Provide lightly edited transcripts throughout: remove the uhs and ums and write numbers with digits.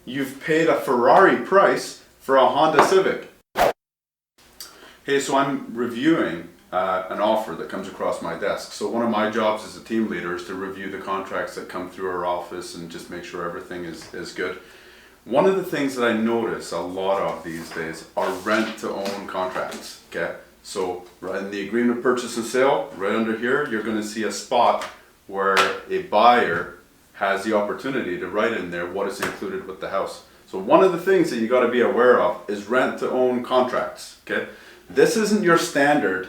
you've paid a Ferrari price for a Honda Civic. Hey, so I'm reviewing an offer that comes across my desk. So one of my jobs as a team leader is to review the contracts that come through our office and just make sure everything is good. One of the things that I notice a lot of these days are rent-to-own contracts, okay? So right in the agreement of purchase and sale, right under here, you're going to see a spot where a buyer has the opportunity to write in there what is included with the house. So one of the things that you got to be aware of is rent-to-own contracts, okay? This isn't your standard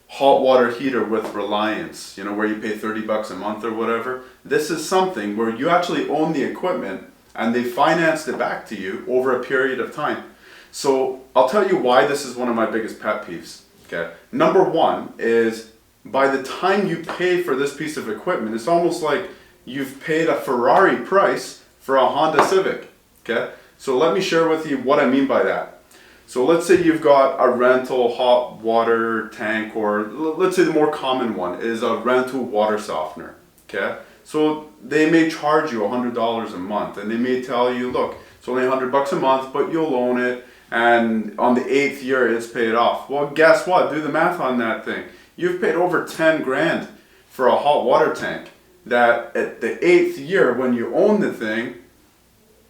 hot water heater with Reliance, where you pay 30 bucks a month or whatever. This is something where you actually own the equipment and they financed it back to you over a period of time. So I'll tell you why this is one of my biggest pet peeves. Okay. Number one is by the time you pay for this piece of equipment, it's almost like you've paid a Ferrari price for a Honda Civic. Okay. So let me share with you what I mean by that. So let's say you've got a rental hot water tank, or let's say the more common one is a rental water softener. Okay. So they may charge you $100 a month, and they may tell you, look, it's only 100 bucks a month, but you'll own it, and on the 8th year it's paid off. Well, guess what? Do the math on that thing. You've paid over 10 grand for a hot water tank that at the 8th year when you own the thing,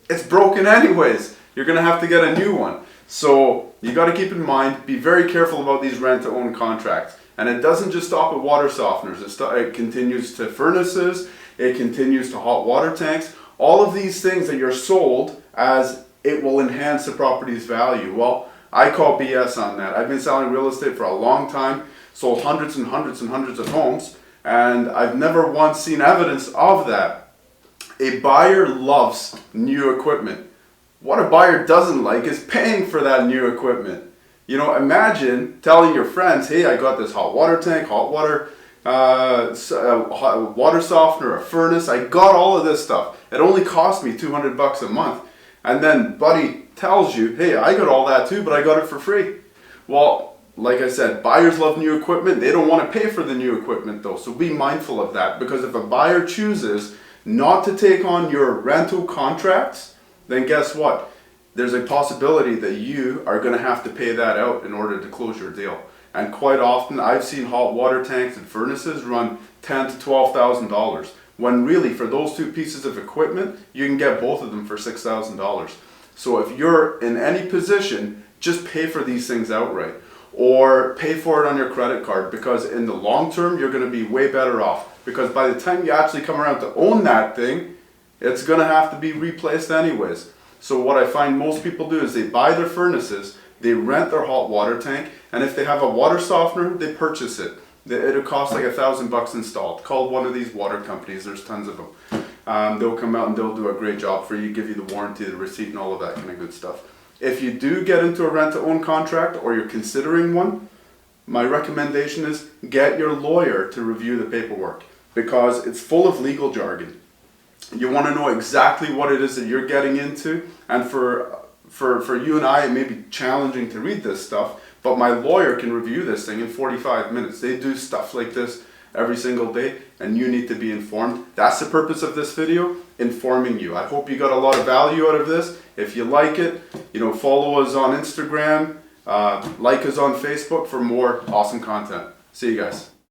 it's broken anyways. You're going to have to get a new one. So you got to keep in mind, be very careful about these rent-to-own contracts. And it doesn't just stop at water softeners. It continues to furnaces. It continues to hot water tanks. All of these things that you're sold as it will enhance the property's value. Well, I call BS on that. I've been selling real estate for a long time, sold hundreds and hundreds and hundreds of homes, and I've never once seen evidence of that. A buyer loves new equipment. What a buyer doesn't like is paying for that new equipment. Imagine telling your friends, hey, I got this hot water tank, hot water water softener, a furnace. I got all of this stuff. It only cost me 200 bucks a month. And then buddy tells you, hey, I got all that too, but I got it for free. Well, like I said, buyers love new equipment. They don't want to pay for the new equipment though. So be mindful of that, because if a buyer chooses not to take on your rental contracts, then guess what? There's a possibility that you are going to have to pay that out in order to close your deal. And quite often I've seen hot water tanks and furnaces run $10,000 to $12,000, when really for those two pieces of equipment you can get both of them for $6,000. So if you're in any position, just pay for these things outright, or pay for it on your credit card, because in the long term you're going to be way better off, because by the time you actually come around to own that thing, it's going to have to be replaced anyways. So what I find most people do is they buy their furnaces, they rent their hot water tank, and if they have a water softener, they purchase it. It'll cost like $1,000 installed. Call one of these water companies, there's tons of them. They'll come out and they'll do a great job for you, give you the warranty, the receipt, and all of that kind of good stuff. If you do get into a rent-to-own contract, or you're considering one, my recommendation is get your lawyer to review the paperwork, because it's full of legal jargon. You want to know exactly what it is that you're getting into, and for you and I, it may be challenging to read this stuff, but my lawyer can review this thing in 45 minutes. They do stuff like this every single day, and you need to be informed. That's the purpose of this video, informing you. I hope you got a lot of value out of this. If you like it, follow us on Instagram, like us on Facebook for more awesome content. See you guys.